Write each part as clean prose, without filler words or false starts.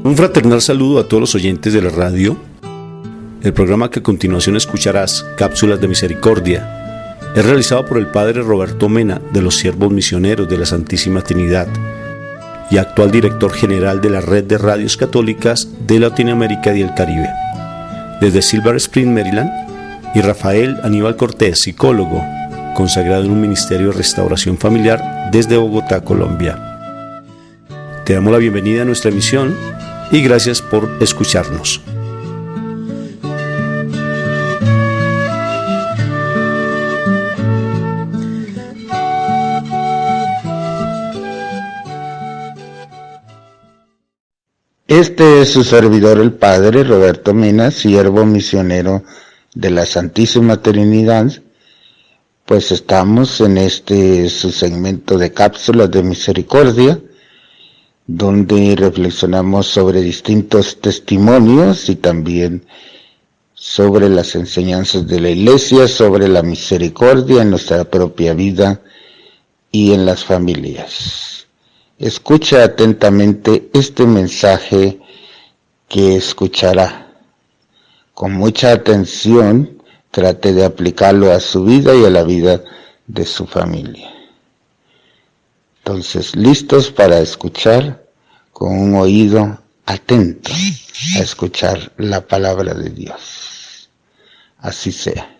Un fraternal saludo a todos los oyentes de la radio. El programa que a continuación escucharás, Cápsulas de Misericordia, es realizado por el Padre Roberto Mena de los Siervos Misioneros de la Santísima Trinidad y actual director general de la Red de Radios Católicas de Latinoamérica y el Caribe. Desde Silver Spring, Maryland, y Rafael Aníbal Cortés, psicólogo, consagrado en un ministerio de restauración familiar desde Bogotá, Colombia. Te damos la bienvenida a nuestra emisión y gracias por escucharnos. Este es su servidor, el Padre Roberto Mena, siervo misionero de la Santísima Trinidad. Pues estamos en su segmento de Cápsulas de Misericordia, donde reflexionamos sobre distintos testimonios y también sobre las enseñanzas de la Iglesia, sobre la misericordia en nuestra propia vida y en las familias. Escucha atentamente este mensaje que escuchará. Con mucha atención, trate de aplicarlo a su vida y a la vida de su familia. Entonces, listos para escuchar con un oído atento a escuchar la palabra de Dios. Así sea.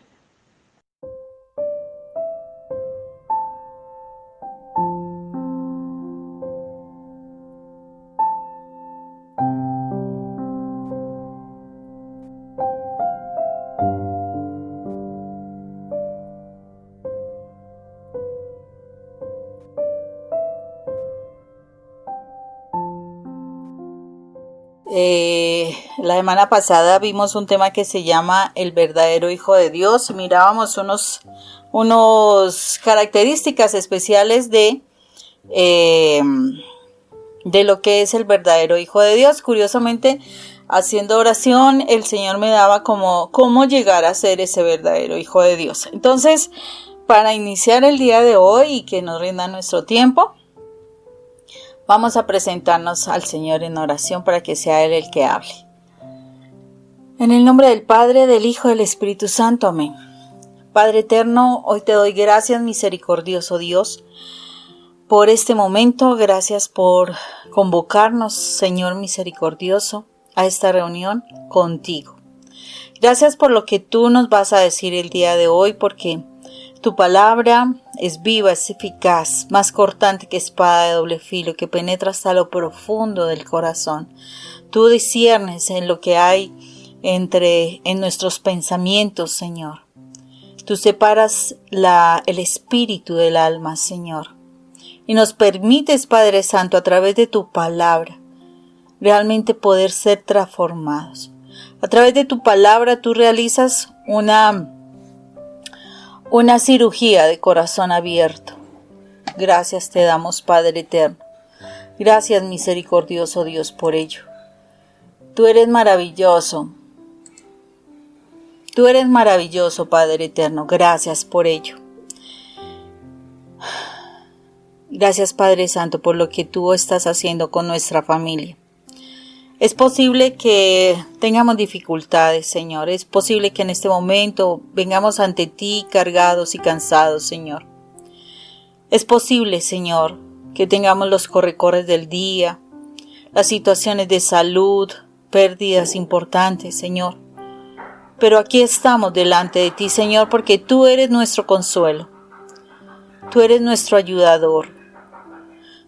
La semana pasada vimos un tema que se llama el verdadero Hijo de Dios y mirábamos unos características especiales de lo que es el verdadero Hijo de Dios. Curiosamente, haciendo oración, el Señor me daba como cómo llegar a ser ese verdadero Hijo de Dios. Entonces, para iniciar el día de hoy y que nos rinda nuestro tiempo, vamos a presentarnos al Señor en oración para que sea Él el que hable. En el nombre del Padre, del Hijo y del Espíritu Santo. Amén. Padre eterno, hoy te doy gracias, misericordioso Dios, por este momento. Gracias por convocarnos, Señor misericordioso, a esta reunión contigo. Gracias por lo que tú nos vas a decir el día de hoy, porque tu palabra es viva, es eficaz, más cortante que espada de doble filo, que penetra hasta lo profundo del corazón. Tú disciernes en lo que hay en nuestros pensamientos, Señor. Tú separas el espíritu del alma, Señor. Y nos permites, Padre Santo, a través de tu palabra, realmente poder ser transformados. A través de tu palabra tú realizas una cirugía de corazón abierto. Gracias te damos, Padre eterno. Gracias, misericordioso Dios, por ello. Tú eres maravilloso. Tú eres maravilloso, Padre eterno. Gracias por ello. Gracias, Padre Santo, por lo que tú estás haciendo con nuestra familia. Es posible que tengamos dificultades, Señor. Es posible que en este momento vengamos ante ti cargados y cansados, Señor. Es posible, Señor, que tengamos los corre-corres del día, las situaciones de salud, pérdidas importantes, Señor. Pero aquí estamos delante de ti, Señor, porque tú eres nuestro consuelo. Tú eres nuestro ayudador.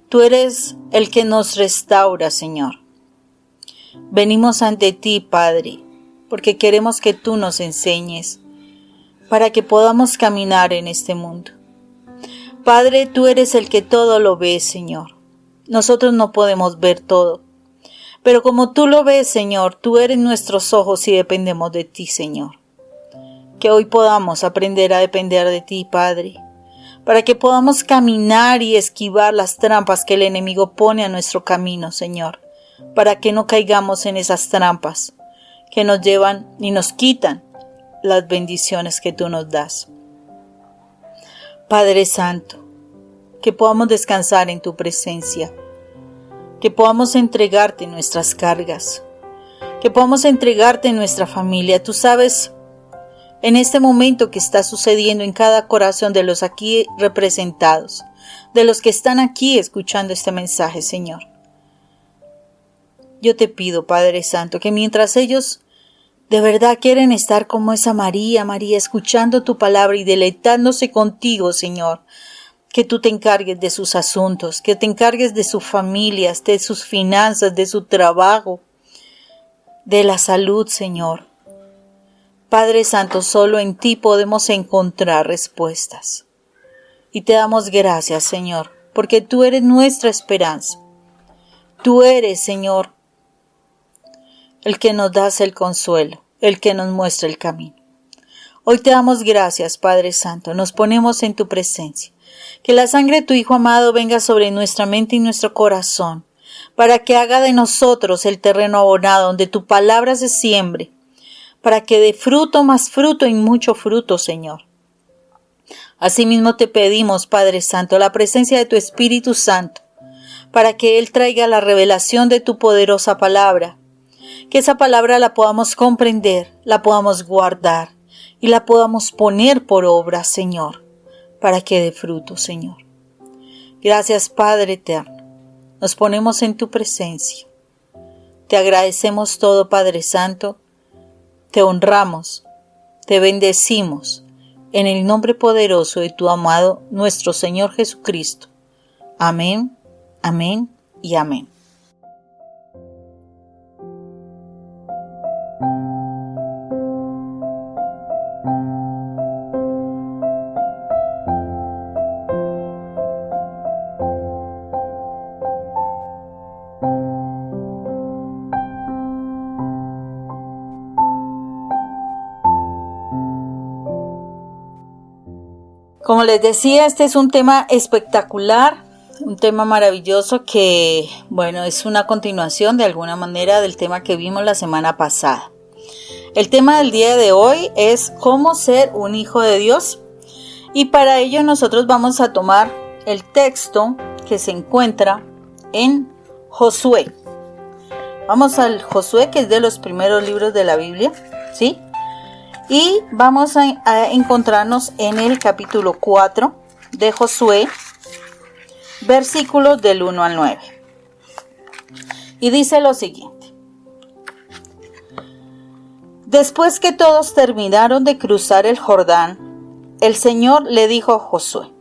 Tú eres el que nos restaura, Señor. Venimos ante ti, Padre, porque queremos que tú nos enseñes para que podamos caminar en este mundo. Padre, tú eres el que todo lo ves, Señor. Nosotros no podemos ver todo, pero como tú lo ves, Señor, tú eres nuestros ojos y dependemos de ti, Señor. Que hoy podamos aprender a depender de ti, Padre, para que podamos caminar y esquivar las trampas que el enemigo pone a nuestro camino, Señor, para que no caigamos en esas trampas que nos llevan y nos quitan las bendiciones que tú nos das. Padre Santo, que podamos descansar en tu presencia. que podamos entregarte nuestras cargas, que podamos entregarte nuestra familia. Tú sabes en este momento que está sucediendo en cada corazón de los aquí representados, de los que están aquí escuchando este mensaje, Señor. Yo te pido, Padre Santo, que mientras ellos de verdad quieren estar como esa María, escuchando tu palabra y deleitándose contigo, Señor, que tú te encargues de sus asuntos, que te encargues de sus familias, de sus finanzas, de su trabajo, de la salud, Señor. Padre Santo, solo en ti podemos encontrar respuestas. Y te damos gracias, Señor, porque tú eres nuestra esperanza. Tú eres, Señor, el que nos das el consuelo, el que nos muestra el camino. Hoy te damos gracias, Padre Santo, nos ponemos en tu presencia. Que la sangre de tu Hijo amado venga sobre nuestra mente y nuestro corazón, para que haga de nosotros el terreno abonado donde tu palabra se siembre, para que dé fruto más fruto y mucho fruto, Señor. Asimismo te pedimos, Padre Santo, la presencia de tu Espíritu Santo, para que Él traiga la revelación de tu poderosa palabra, que esa palabra la podamos comprender, la podamos guardar y la podamos poner por obra, Señor, para que dé fruto, Señor. Gracias, Padre eterno. Nos ponemos en tu presencia. Te agradecemos todo, Padre Santo. Te honramos, te bendecimos, en el nombre poderoso de tu amado, nuestro Señor Jesucristo. Amén, amén y amén. Como les decía, este es un tema espectacular, un tema maravilloso que, bueno, es una continuación de alguna manera del tema que vimos la semana pasada. El tema del día de hoy es cómo ser un hijo de Dios, y para ello nosotros vamos a tomar el texto que se encuentra en Josué. Vamos al Josué, que es de los primeros libros de la Biblia, ¿sí? Y vamos a encontrarnos en el capítulo 4 de Josué, versículos del 1 al 9. Y dice lo siguiente. Después que todos terminaron de cruzar el Jordán, el Señor le dijo a Josué: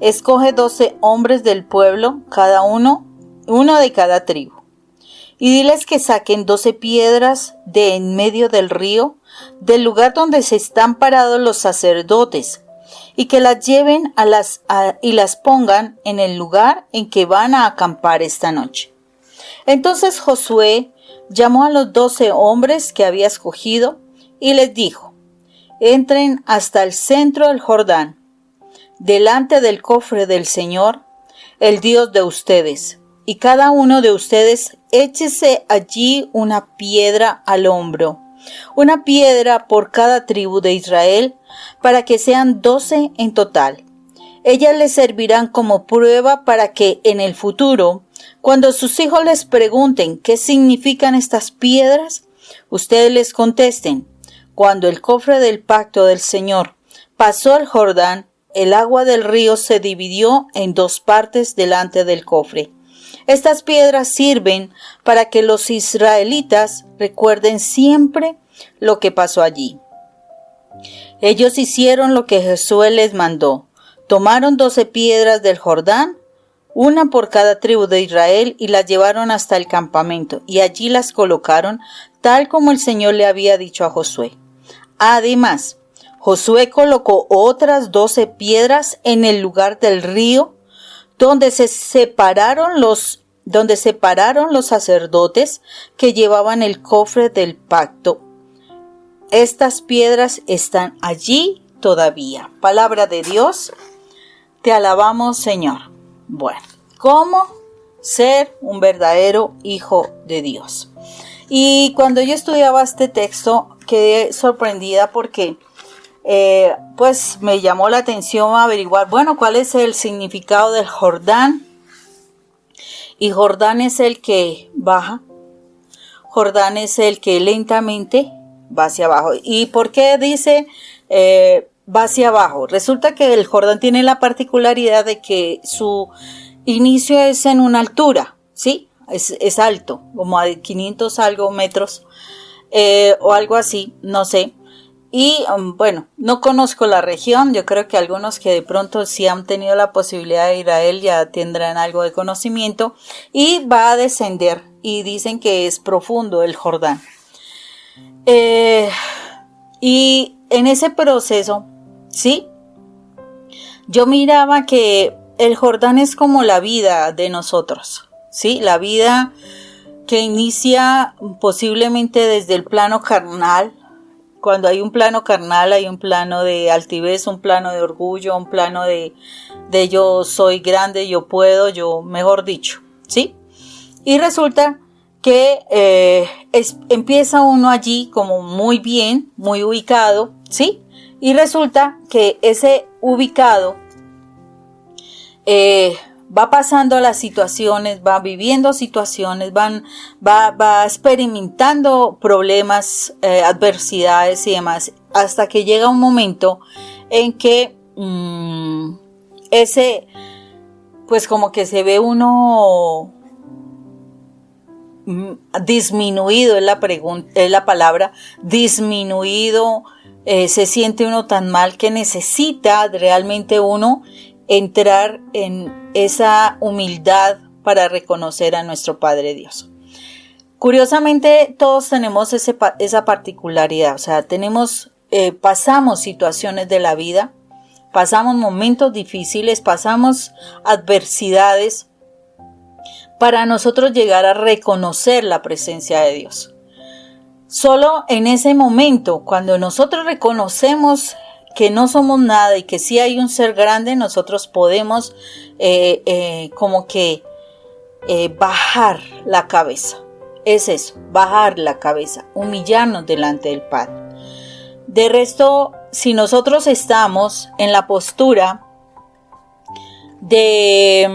escoge 12 hombres del pueblo, cada uno de cada tribu, y diles que saquen 12 piedras de en medio del río, del lugar donde se están parados los sacerdotes, y que las lleven y las pongan en el lugar en que van a acampar esta noche. Entonces Josué llamó a los 12 hombres que había escogido y les dijo: entren hasta el centro del Jordán, delante del cofre del Señor, el Dios de ustedes, y cada uno de ustedes échese allí una piedra al hombro, una piedra por cada tribu de Israel, para que sean 12 en total. Ellas les servirán como prueba para que en el futuro, cuando sus hijos les pregunten qué significan estas piedras, ustedes les contesten: cuando el cofre del pacto del Señor pasó el Jordán, el agua del río se dividió en 2 partes delante del cofre. Estas piedras sirven para que los israelitas recuerden siempre lo que pasó allí. Ellos hicieron lo que Josué les mandó. Tomaron 12 piedras del Jordán, una por cada tribu de Israel, y las llevaron hasta el campamento, y allí las colocaron tal como el Señor le había dicho a Josué. Además, Josué colocó otras 12 piedras en el lugar del río donde separaron los sacerdotes que llevaban el cofre del pacto. Estas piedras están allí todavía. Palabra de Dios, te alabamos, Señor. Bueno, ¿cómo ser un verdadero hijo de Dios? Y cuando yo estudiaba este texto, quedé sorprendida porque pues me llamó la atención averiguar, bueno, cuál es el significado del Jordán. y Jordán es el que baja. Jordán es el que lentamente va hacia abajo. ¿Y por qué dice va hacia abajo? Resulta que el Jordán tiene la particularidad de que su inicio es en una altura, ¿sí? Es alto, como a 500 algo metros o algo así, no sé. Y bueno, no conozco la región, yo creo que algunos que de pronto sí han tenido la posibilidad de ir a él ya tendrán algo de conocimiento, y va a descender y dicen que es profundo el Jordán. Y en ese proceso, ¿sí? Yo miraba que el Jordán es como la vida de nosotros, ¿sí? La vida que inicia posiblemente desde el plano carnal. Cuando hay un plano carnal, hay un plano de altivez, un plano de orgullo, un plano de yo soy grande, yo puedo, yo, mejor dicho, ¿sí? Y resulta que empieza uno allí como muy bien, muy ubicado, ¿sí? Y resulta que ese ubicado va pasando las situaciones, va viviendo situaciones, va experimentando problemas, adversidades y demás, hasta que llega un momento en que pues como que se ve uno disminuido, es la palabra, disminuido, se siente uno tan mal que necesita realmente uno entrar en esa humildad para reconocer a nuestro Padre Dios. Curiosamente, todos tenemos esa particularidad, o sea, pasamos situaciones de la vida, pasamos momentos difíciles, pasamos adversidades para nosotros llegar a reconocer la presencia de Dios. Solo en ese momento, cuando nosotros reconocemos que no somos nada y que sí hay un ser grande, nosotros podemos bajar la cabeza. Es eso, bajar la cabeza, humillarnos delante del Padre. De resto, si nosotros estamos en la postura de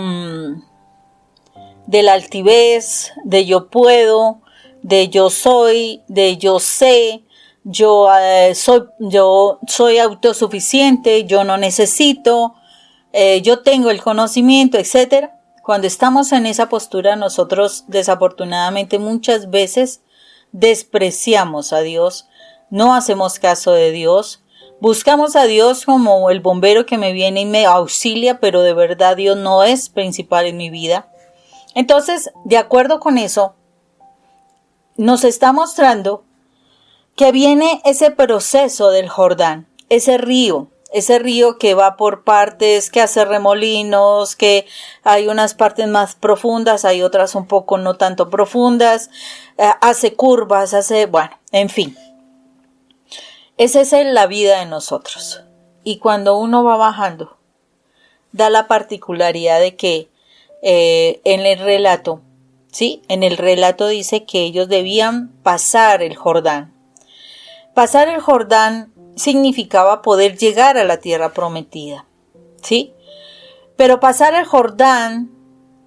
la altivez, de yo puedo, de yo soy, de yo sé, yo soy autosuficiente, yo no necesito, yo tengo el conocimiento, etc. Cuando estamos en esa postura, nosotros desafortunadamente muchas veces despreciamos a Dios, no hacemos caso de Dios, buscamos a Dios como el bombero que me viene y me auxilia, pero de verdad Dios no es principal en mi vida. Entonces, de acuerdo con eso, nos está mostrando que viene ese proceso del Jordán, ese río que va por partes, que hace remolinos, que hay unas partes más profundas, hay otras un poco no tanto profundas, hace curvas, bueno, en fin. Esa es la vida de nosotros. Y cuando uno va bajando, da la particularidad de que en el relato, ¿sí? En el relato dice que ellos debían pasar el Jordán. Pasar el Jordán significaba poder llegar a la tierra prometida, ¿sí? Pero pasar el Jordán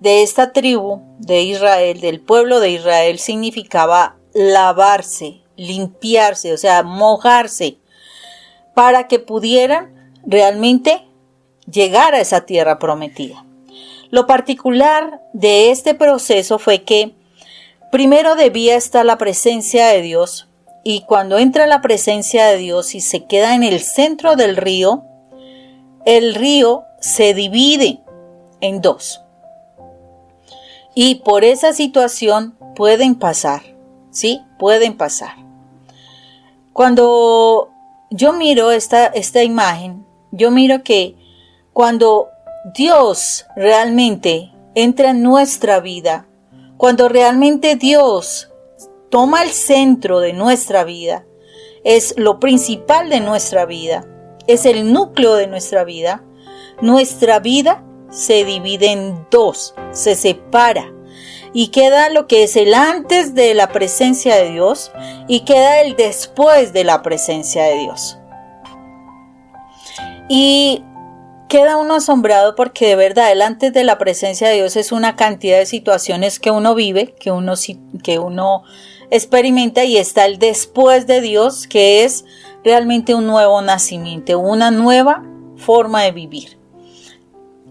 de esta tribu de Israel, del pueblo de Israel, significaba lavarse, limpiarse, o sea, mojarse, para que pudieran realmente llegar a esa tierra prometida. Lo particular de este proceso fue que primero debía estar la presencia de Dios, y cuando entra la presencia de Dios y se queda en el centro del río, el río se divide en dos. Y por esa situación pueden pasar, ¿sí? Pueden pasar. Cuando yo miro esta imagen, yo miro que cuando Dios realmente entra en nuestra vida, cuando realmente Dios toma el centro de nuestra vida, es lo principal de nuestra vida, es el núcleo de nuestra vida se divide en dos, se separa y queda lo que es el antes de la presencia de Dios y queda el después de la presencia de Dios. Y queda uno asombrado porque de verdad delante de la presencia de Dios es una cantidad de situaciones que uno vive, que uno experimenta, y está el después de Dios, que es realmente un nuevo nacimiento, una nueva forma de vivir,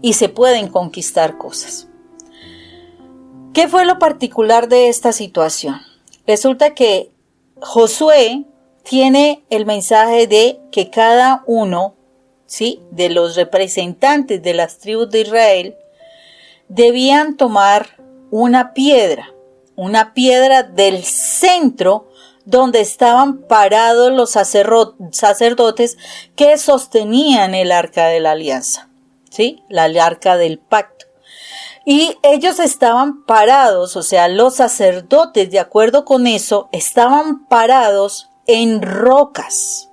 y se pueden conquistar cosas. ¿Qué fue lo particular de esta situación? Resulta que Josué tiene el mensaje de que cada uno, ¿sí?, de los representantes de las tribus de Israel debían tomar una piedra del centro donde estaban parados los sacerdotes que sostenían el arca de la alianza, ¿sí?, el arca del pacto. Y ellos estaban parados, o sea, los sacerdotes, de acuerdo con eso, estaban parados en rocas.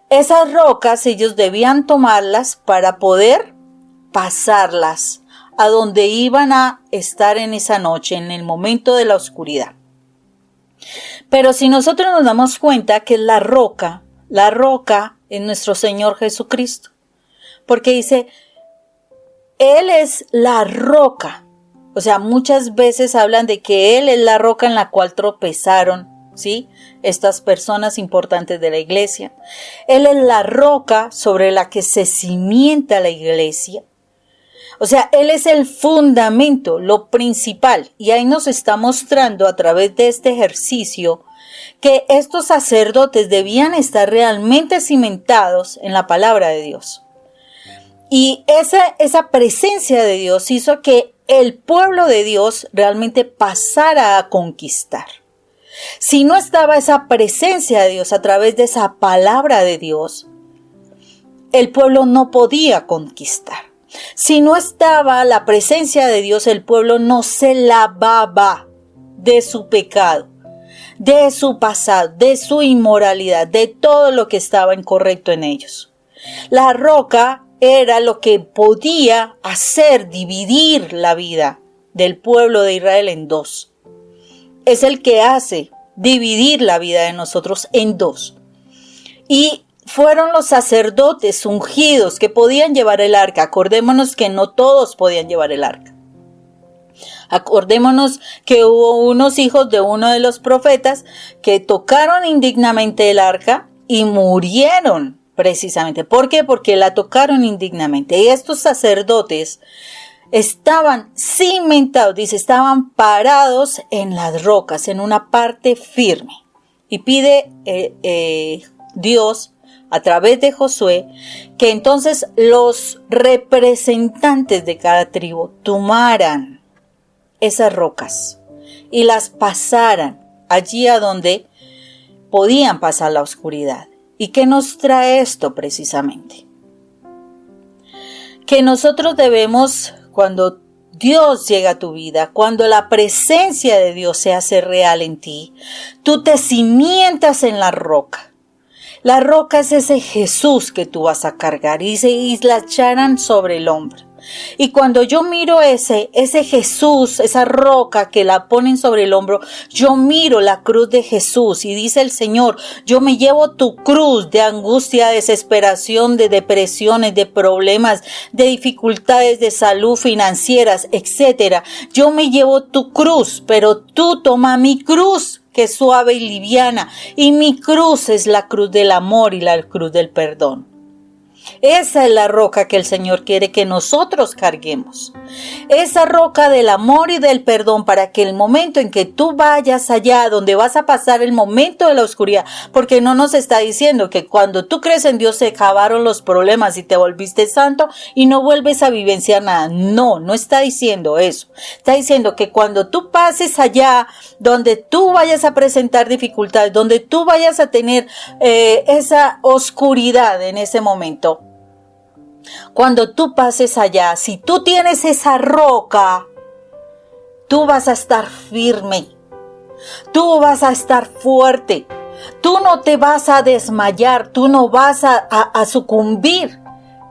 Esas rocas ellos debían tomarlas para poder pasarlas a donde iban a estar en esa noche, en el momento de la oscuridad. Pero si nosotros nos damos cuenta que la roca es nuestro Señor Jesucristo, porque dice, Él es la roca. O sea, muchas veces hablan de que Él es la roca en la cual tropezaron, ¿sí?, estas personas importantes de la iglesia. Él es la roca sobre la que se cimienta la iglesia. O sea, Él es el fundamento, lo principal. Y ahí nos está mostrando a través de este ejercicio que estos sacerdotes debían estar realmente cimentados en la palabra de Dios. Y esa presencia de Dios hizo que el pueblo de Dios realmente pasara a conquistar. Si no estaba esa presencia de Dios a través de esa palabra de Dios, el pueblo no podía conquistar. Si no estaba la presencia de Dios, el pueblo no se lavaba de su pecado, de su pasado, de su inmoralidad, de todo lo que estaba incorrecto en ellos. La roca era lo que podía hacer dividir la vida del pueblo de Israel en dos. Es el que hace dividir la vida de nosotros en dos. Y fueron los sacerdotes ungidos que podían llevar el arca. Acordémonos que no todos podían llevar el arca. Acordémonos que hubo unos hijos de uno de los profetas que tocaron indignamente el arca y murieron precisamente. ¿Por qué? Porque la tocaron indignamente. Y estos sacerdotes estaban cimentados, dice, estaban parados en las rocas, en una parte firme. Y pide Dios a través de Josué que entonces los representantes de cada tribu tomaran esas rocas y las pasaran allí a donde podían pasar la oscuridad. ¿Y qué nos trae esto precisamente? Que nosotros debemos, cuando Dios llega a tu vida, cuando la presencia de Dios se hace real en ti, tú te cimientas en la roca. La roca es ese Jesús que tú vas a cargar y la echarán sobre el hombro. Y cuando yo miro ese Jesús, esa roca que la ponen sobre el hombro, yo miro la cruz de Jesús y dice el Señor, yo me llevo tu cruz de angustia, desesperación, de depresiones, de problemas, de dificultades de salud financieras, etc. Yo me llevo tu cruz, pero tú toma mi cruz, que es suave y liviana, y mi cruz es la cruz del amor y la cruz del perdón. Esa es la roca que el Señor quiere que nosotros carguemos. Esa roca del amor y del perdón, para que el momento en que tú vayas allá donde vas a pasar el momento de la oscuridad, porque no nos está diciendo que cuando tú crees en Dios se acabaron los problemas y te volviste santo y no vuelves a vivenciar nada. No está diciendo eso. Está diciendo que cuando tú pases allá donde tú vayas a presentar dificultades, donde tú vayas a tener esa oscuridad en ese momento, cuando tú pases allá, si tú tienes esa roca, tú vas a estar firme, tú vas a estar fuerte, tú no te vas a desmayar, tú no vas a sucumbir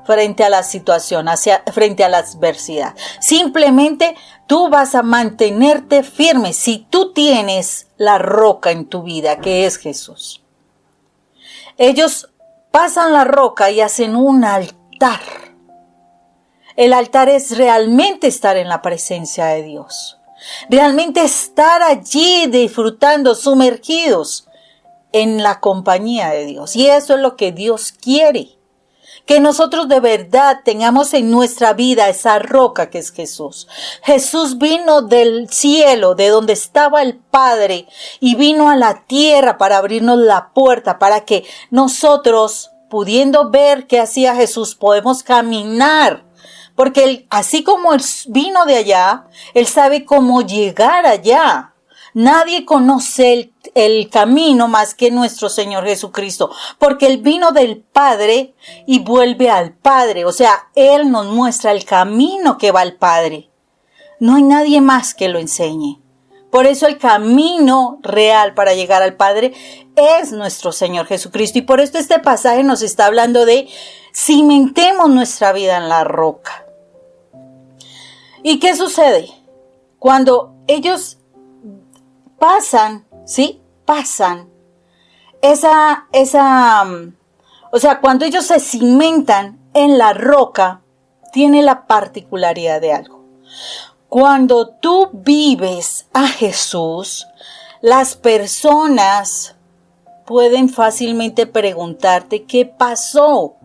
frente a la situación, frente a la adversidad. Simplemente tú vas a mantenerte firme si tú tienes la roca en tu vida, que es Jesús. Ellos pasan la roca y hacen un altar El altar es realmente estar en la presencia de Dios. Realmente estar allí disfrutando, sumergidos en la compañía de Dios. Y eso es lo que Dios quiere. Que nosotros de verdad tengamos en nuestra vida esa roca que es Jesús. Jesús vino del cielo, de donde estaba el Padre, y vino a la tierra para abrirnos la puerta, para que nosotros, pudiendo ver qué hacía Jesús, podemos caminar. Porque Él, así como Él vino de allá, Él sabe cómo llegar allá. Nadie conoce el camino más que nuestro Señor Jesucristo, porque Él vino del Padre y vuelve al Padre. O sea, Él nos muestra el camino que va al Padre. No hay nadie más que lo enseñe. Por eso el camino real para llegar al Padre es nuestro Señor Jesucristo. Y por esto este pasaje nos está hablando de cimentemos nuestra vida en la roca. ¿Y qué sucede? Cuando ellos pasan, ¿sí? Pasan. O sea, cuando ellos se cimentan en la roca, tiene la particularidad de algo. Cuando tú vives a Jesús, las personas pueden fácilmente preguntarte qué pasó.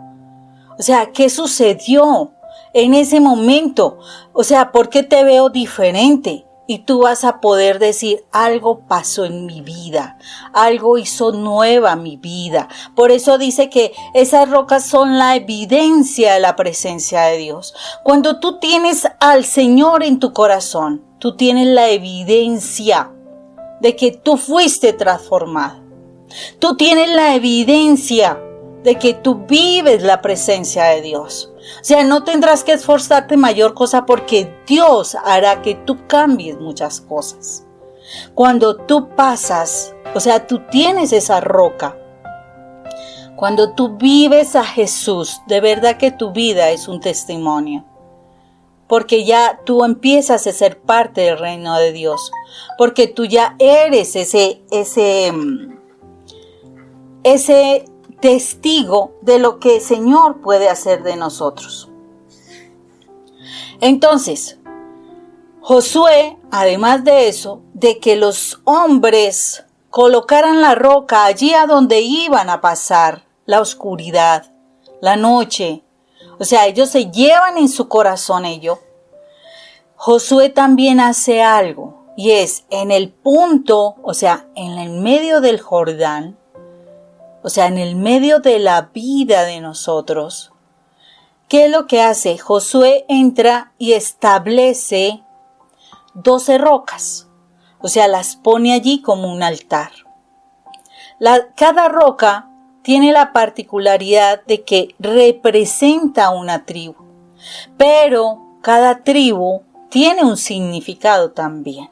O sea, ¿qué sucedió en ese momento? O sea, ¿por qué te veo diferente? Y tú vas a poder decir, algo pasó en mi vida, algo hizo nueva mi vida. Por eso dice que esas rocas son la evidencia de la presencia de Dios. Cuando tú tienes al Señor en tu corazón, tú tienes la evidencia de que tú fuiste transformado. Tú tienes la evidencia de que tú vives la presencia de Dios. O sea, no tendrás que esforzarte mayor cosa porque Dios hará que tú cambies muchas cosas. Cuando tú pasas, o sea, tú tienes esa roca. Cuando tú vives a Jesús, de verdad que tu vida es un testimonio. Porque ya tú empiezas a ser parte del reino de Dios. Porque tú ya eres ese testigo de lo que el Señor puede hacer de nosotros. Entonces, Josué, además de eso, de que los hombres colocaran la roca allí a donde iban a pasar la oscuridad, la noche, o sea, ellos se llevan en su corazón ello. Josué también hace algo, y es en el punto, o sea, en el medio del Jordán, o sea, en el medio de la vida de nosotros. ¿Qué es lo que hace? Josué entra y establece 12 rocas. O sea, las pone allí como un altar. Cada roca tiene la particularidad de que representa una tribu. Pero cada tribu tiene un significado también.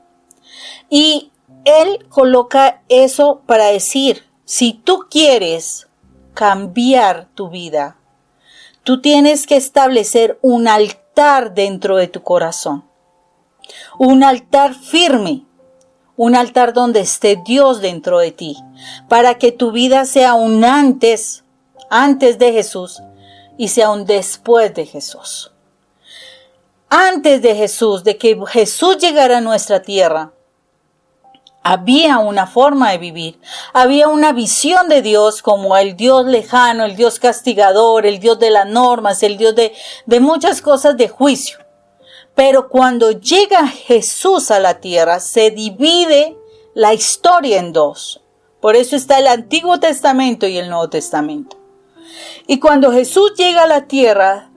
Y él coloca eso para decir, si tú quieres cambiar tu vida, tú tienes que establecer un altar dentro de tu corazón. Un altar firme, un altar donde esté Dios dentro de ti, para que tu vida sea un antes de Jesús y sea un después de Jesús. Antes de Jesús, de que Jesús llegara a nuestra tierra, había una forma de vivir, había una visión de Dios como el Dios lejano, el Dios castigador, el Dios de las normas, el Dios de muchas cosas de juicio. Pero cuando llega Jesús a la tierra, se divide la historia en dos. Por eso está el Antiguo Testamento y el Nuevo Testamento. Y cuando Jesús llega a la tierra,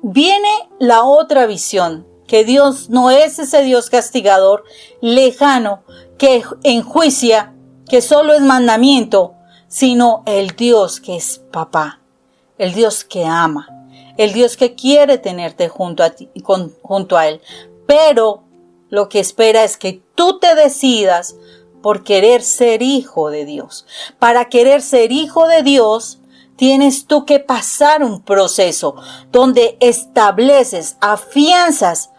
viene la otra visión, que Dios no es ese Dios castigador, lejano, que enjuicia, que solo es mandamiento, sino el Dios que es papá, el Dios que ama, el Dios que quiere tenerte junto a Él. Pero lo que espera es que tú te decidas por querer ser hijo de Dios. Para querer ser hijo de Dios, tienes tú que pasar un proceso donde estableces, afianzas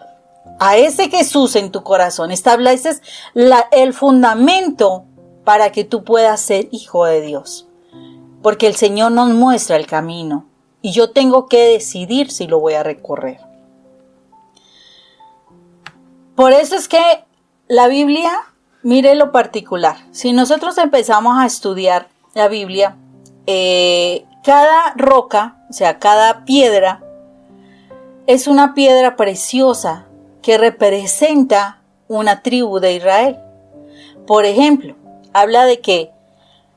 a ese Jesús en tu corazón, estableces el fundamento para que tú puedas ser hijo de Dios. Porque el Señor nos muestra el camino y yo tengo que decidir si lo voy a recorrer. Por eso es que la Biblia, mire lo particular. Si nosotros empezamos a estudiar la Biblia, cada roca, o sea, cada piedra, es una piedra preciosa que representa una tribu de Israel. Por ejemplo, habla de que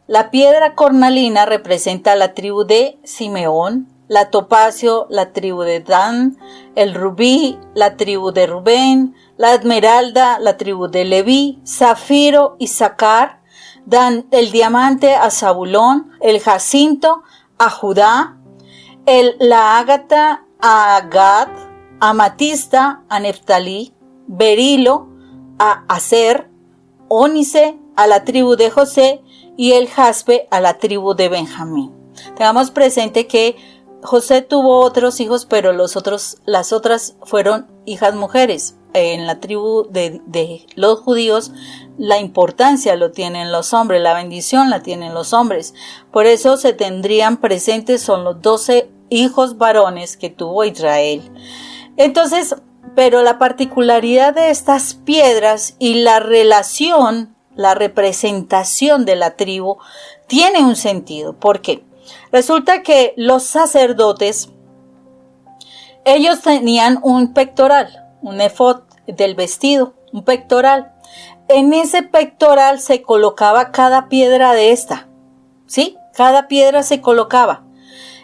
la piedra cornalina representa la tribu de Simeón, la topacio, la tribu de Dan, el rubí, la tribu de Rubén, la esmeralda, la tribu de Leví, zafiro, Isaacar, dan el diamante a Zabulón, el jacinto a Judá, la ágata a Gad, amatista a Neftalí, berilo a Aser, ónice a la tribu de José y el jaspe a la tribu de Benjamín. Tengamos presente que José tuvo otros hijos, pero las otras fueron hijas mujeres. En la tribu de los judíos, la importancia lo tienen los hombres, la bendición la tienen los hombres. Por eso se tendrían presentes, son los 12 hijos varones que tuvo Israel. Entonces, pero la particularidad de estas piedras y la relación, la representación de la tribu, tiene un sentido. ¿Por qué? Resulta que los sacerdotes, ellos tenían un pectoral, un efod del vestido, un pectoral. En ese pectoral se colocaba cada piedra de esta, ¿sí? Cada piedra se colocaba.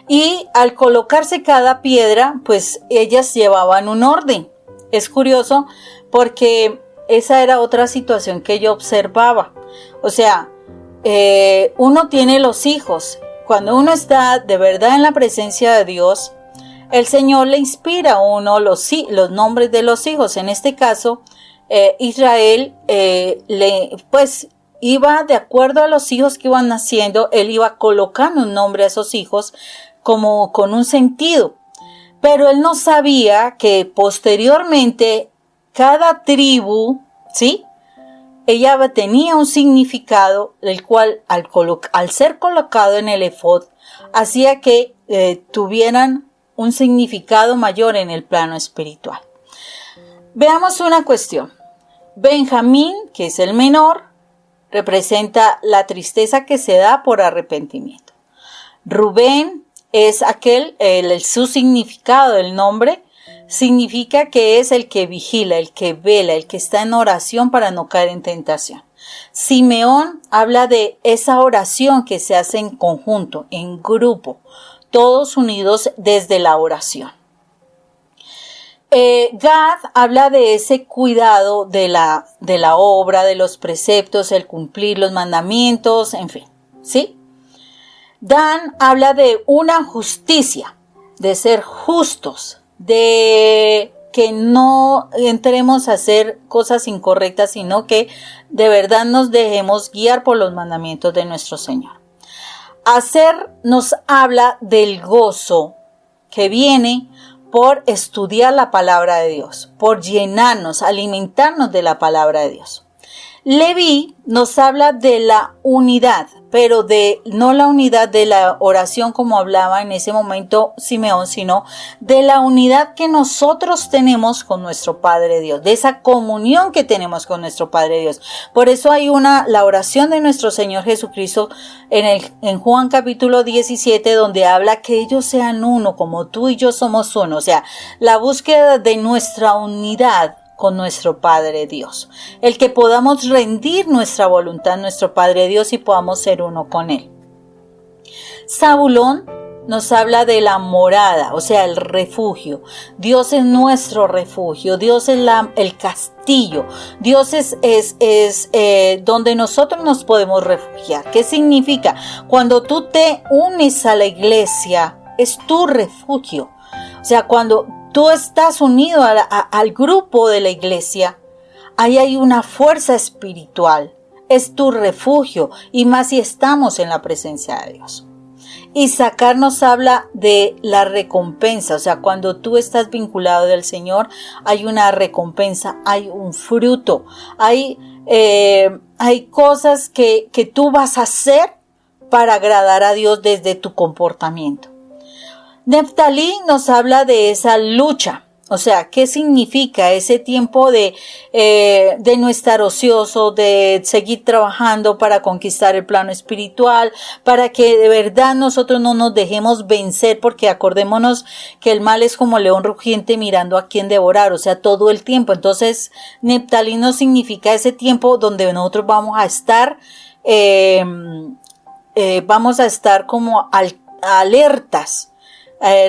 Y al colocarse cada piedra, pues ellas llevaban un orden. Es curioso porque esa era otra situación que yo observaba. O sea, uno tiene los hijos. Cuando uno está de verdad en la presencia de Dios, el Señor le inspira a uno los nombres de los hijos. En este caso, Israel pues iba de acuerdo a los hijos que iban naciendo, él iba colocando un nombre a esos hijos como con un sentido. Pero él no sabía que posteriormente cada tribu, ¿sí?, ella tenía un significado, el cual al ser colocado en el efod, hacía que tuvieran un significado mayor en el plano espiritual. Veamos una cuestión. Benjamín, que es el menor, representa la tristeza que se da por arrepentimiento. Rubén es su significado del nombre, significa que es el que vigila, el que vela, el que está en oración para no caer en tentación. Simeón habla de esa oración que se hace en conjunto, en grupo, todos unidos desde la oración. Gad habla de ese cuidado de la obra, de los preceptos, el cumplir los mandamientos, en fin, ¿sí? Dan habla de una justicia, de ser justos, de que no entremos a hacer cosas incorrectas, sino que de verdad nos dejemos guiar por los mandamientos de nuestro Señor. Aser nos habla del gozo que viene por estudiar la palabra de Dios, por llenarnos, alimentarnos de la palabra de Dios. Leví nos habla de la unidad, pero no la unidad de la oración como hablaba en ese momento Simeón, sino de la unidad que nosotros tenemos con nuestro Padre Dios, de esa comunión que tenemos con nuestro Padre Dios. Por eso hay la oración de nuestro Señor Jesucristo en Juan capítulo 17, donde habla que ellos sean uno, como tú y yo somos uno. O sea, la búsqueda de nuestra unidad con nuestro Padre Dios, el que podamos rendir nuestra voluntad a nuestro Padre Dios y podamos ser uno con Él. Zabulón nos habla de la morada, o sea, el refugio. Dios es nuestro refugio, Dios es el castillo, Dios es donde nosotros nos podemos refugiar. ¿Qué significa? Cuando tú te unes a la iglesia, es tu refugio. O sea, cuando tú estás unido al grupo de la iglesia, ahí hay una fuerza espiritual, es tu refugio, y más si estamos en la presencia de Dios. Isaacar nos habla de la recompensa, o sea, cuando tú estás vinculado del Señor, hay una recompensa, hay un fruto, hay cosas que tú vas a hacer para agradar a Dios desde tu comportamiento. Neftalí nos habla de esa lucha, O sea, ¿qué significa ese tiempo de no estar ocioso, de seguir trabajando para conquistar el plano espiritual, para que de verdad nosotros no nos dejemos vencer? Porque acordémonos que el mal es como león rugiente mirando a quién devorar, o sea, todo el tiempo. Entonces, Neftalí no significa ese tiempo donde nosotros vamos a estar como alertas,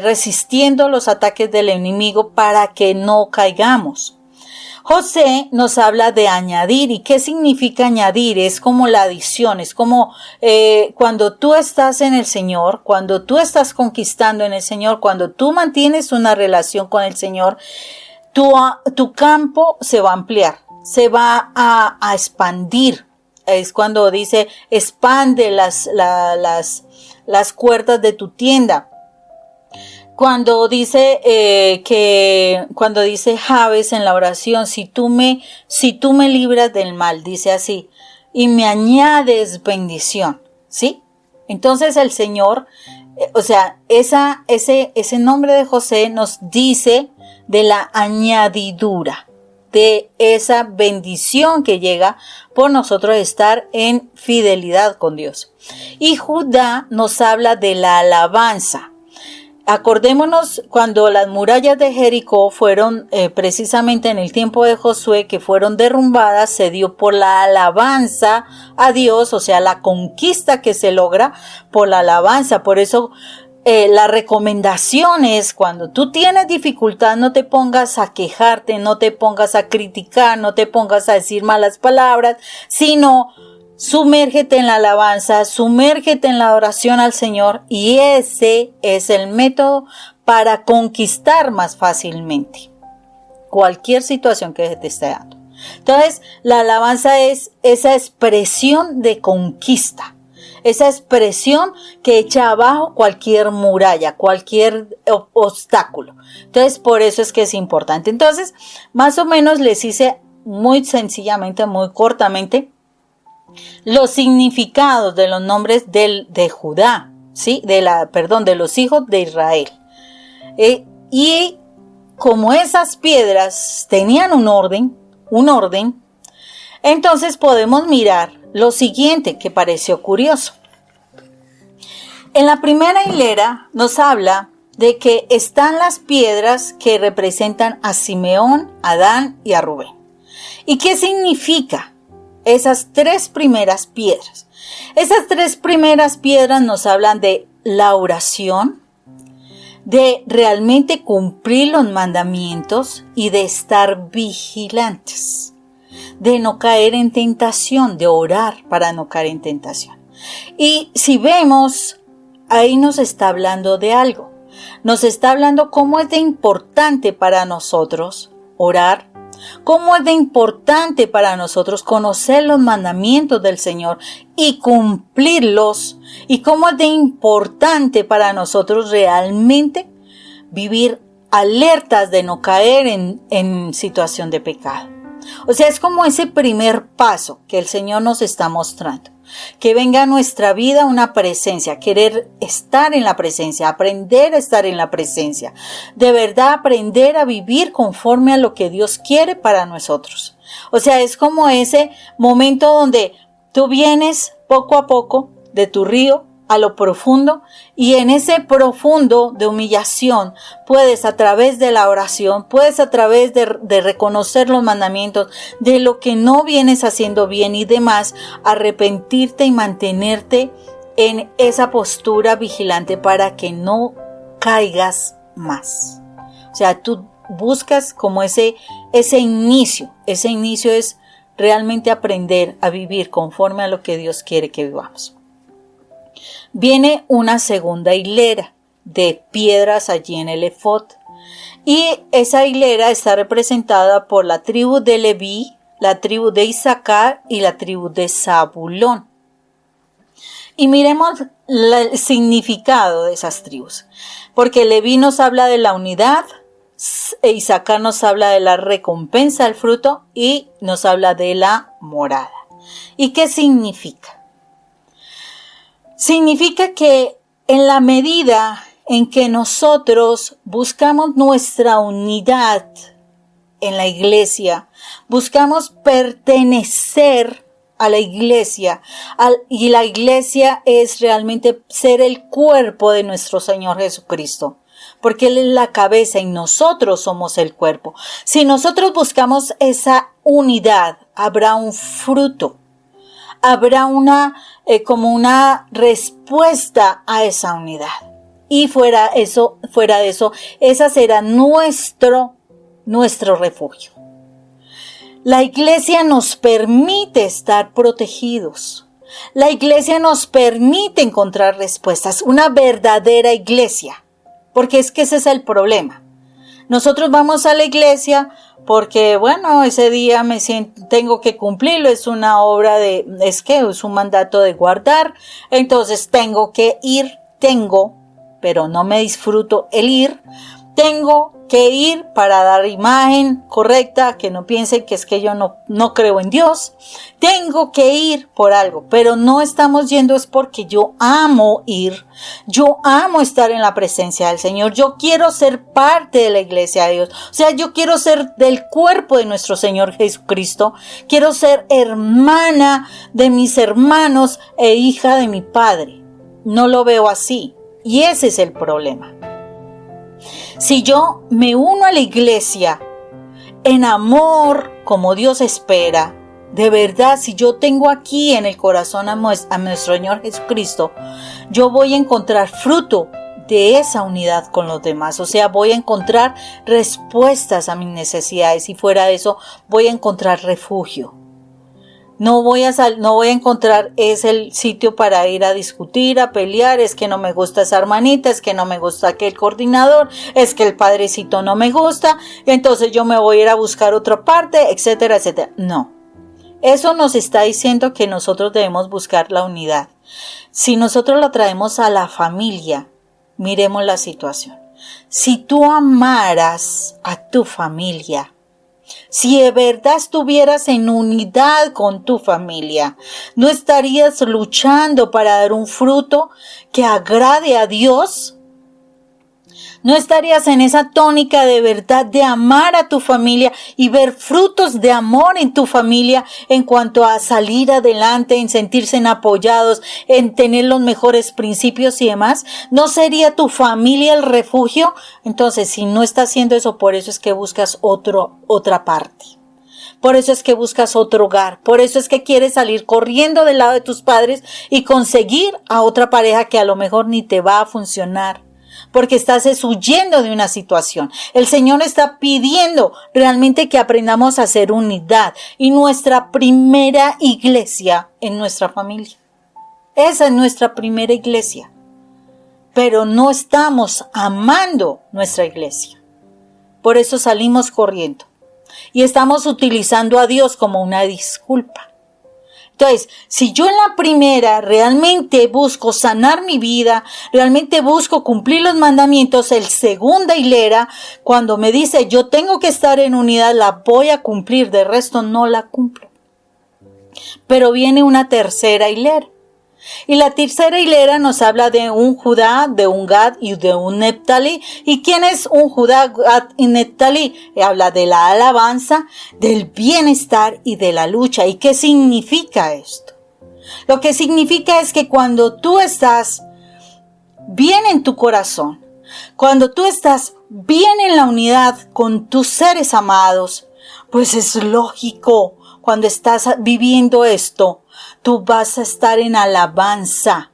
resistiendo los ataques del enemigo para que no caigamos. José nos habla de añadir. ¿Y qué significa añadir? Es como la adición, es como cuando tú estás en el Señor, cuando tú estás conquistando en el Señor, cuando tú mantienes una relación con el Señor, tu campo se va a ampliar, se va a expandir. Es cuando dice expande las cuerdas de tu tienda. Cuando dice Jabes en la oración, si tú me libras del mal, dice así, y me añades bendición, ¿sí? Entonces el Señor, ese nombre de José nos dice de la añadidura, de esa bendición que llega por nosotros estar en fidelidad con Dios. Y Judá nos habla de la alabanza. Acordémonos cuando las murallas de Jericó fueron precisamente en el tiempo de Josué, que fueron derrumbadas, se dio por la alabanza a Dios, o sea, la conquista que se logra por la alabanza. Por eso la recomendación es, cuando tú tienes dificultad, no te pongas a quejarte, no te pongas a criticar, no te pongas a decir malas palabras, sino sumérgete en la alabanza, sumérgete en la oración al Señor, y ese es el método para conquistar más fácilmente cualquier situación que se te esté dando. Entonces, la alabanza es esa expresión de conquista, esa expresión que echa abajo cualquier muralla, cualquier obstáculo. Entonces, por eso es que es importante. Entonces, más o menos les hice muy sencillamente, muy cortamente, los significados de los nombres de Judá, ¿sí? de los hijos de Israel. Y como esas piedras tenían un orden, entonces podemos mirar lo siguiente que pareció curioso. En la primera hilera nos habla de que están las piedras que representan a Simeón, a Dan y a Rubén. ¿Y qué significa esas tres primeras piedras? Esas tres primeras piedras nos hablan de la oración, de realmente cumplir los mandamientos y de estar vigilantes, de no caer en tentación, de orar para no caer en tentación. Y si vemos, ahí nos está hablando de algo. Nos está hablando cómo es de importante para nosotros orar, cómo es de importante para nosotros conocer los mandamientos del Señor y cumplirlos, y cómo es de importante para nosotros realmente vivir alertas de no caer en situación de pecado. O sea, es como ese primer paso que el Señor nos está mostrando. Que venga a nuestra vida una presencia, querer estar en la presencia, aprender a estar en la presencia. De verdad, aprender a vivir conforme a lo que Dios quiere para nosotros. O sea, es como ese momento donde tú vienes poco a poco de tu río a lo profundo, y en ese profundo de humillación puedes, a través de la oración, puedes a través de reconocer los mandamientos, de lo que no vienes haciendo bien y demás, arrepentirte y mantenerte en esa postura vigilante para que no caigas más. O sea, tú buscas como ese inicio es realmente aprender a vivir conforme a lo que Dios quiere que vivamos. Viene una segunda hilera de piedras allí en el efod, y esa hilera está representada por la tribu de Leví, la tribu de Isaacar y la tribu de Zabulón. Y miremos el significado de esas tribus, porque Leví nos habla de la unidad, Isaacar nos habla de la recompensa del fruto y nos habla de la morada. ¿Y qué significa? Significa que en la medida en que nosotros buscamos nuestra unidad en la iglesia, buscamos pertenecer a la iglesia, y la iglesia es realmente ser el cuerpo de nuestro Señor Jesucristo, porque Él es la cabeza y nosotros somos el cuerpo. Si nosotros buscamos esa unidad, habrá un fruto, habrá como una respuesta a esa unidad. Y fuera de eso, esa será nuestro refugio. La iglesia nos permite estar protegidos. La iglesia nos permite encontrar respuestas. Una verdadera iglesia. Porque es que ese es el problema. Nosotros vamos a la iglesia porque, bueno, ese día tengo que cumplirlo. Es una obra es un mandato de guardar. Entonces tengo que ir, pero no me disfruto el ir. Tengo que ir para dar imagen correcta, que no piensen que es que yo no creo en Dios. Tengo que ir por algo, pero no estamos yendo es porque yo amo ir. Yo amo estar en la presencia del Señor. Yo quiero ser parte de la iglesia de Dios. O sea, yo quiero ser del cuerpo de nuestro Señor Jesucristo. Quiero ser hermana de mis hermanos e hija de mi Padre. No lo veo así. Y ese es el problema. Si yo me uno a la iglesia en amor como Dios espera, de verdad, si yo tengo aquí en el corazón a nuestro Señor Jesucristo, yo voy a encontrar fruto de esa unidad con los demás. O sea, voy a encontrar respuestas a mis necesidades y fuera de eso voy a encontrar refugio. No voy a encontrar el sitio para ir a discutir, a pelear, es que no me gusta esa hermanita, es que no me gusta aquel coordinador, es que el padrecito no me gusta, entonces yo me voy a ir a buscar otra parte, etcétera, etcétera. No. Eso nos está diciendo que nosotros debemos buscar la unidad. Si nosotros la traemos a la familia, miremos la situación. Si tú amaras a tu familia, si de verdad estuvieras en unidad con tu familia, ¿no estarías luchando para dar un fruto que agrade a Dios? ¿No estarías en esa tónica de verdad de amar a tu familia y ver frutos de amor en tu familia en cuanto a salir adelante, en sentirse apoyados, en tener los mejores principios y demás? ¿No sería tu familia el refugio? Entonces, si no estás haciendo eso, por eso es que buscas otra parte. Por eso es que buscas otro hogar. Por eso es que quieres salir corriendo del lado de tus padres y conseguir a otra pareja que a lo mejor ni te va a funcionar. Porque estás huyendo de una situación. El Señor está pidiendo realmente que aprendamos a hacer unidad. Y nuestra primera iglesia en nuestra familia. Esa es nuestra primera iglesia. Pero no estamos amando nuestra iglesia. Por eso salimos corriendo. Y estamos utilizando a Dios como una disculpa. Entonces, si yo en la primera realmente busco sanar mi vida, realmente busco cumplir los mandamientos, el segunda hilera, cuando me dice yo tengo que estar en unidad, la voy a cumplir, de resto no la cumplo. Pero viene una tercera hilera. Y la tercera hilera nos habla de un Judá, de un Gad y de un Neftalí. ¿Y quién es un Judá, Gad y Neftalí? Habla de la alabanza, del bienestar y de la lucha. ¿Y qué significa esto? Lo que significa es que cuando tú estás bien en tu corazón, cuando tú estás bien en la unidad con tus seres amados, pues es lógico, cuando estás viviendo esto, tú vas a estar en alabanza,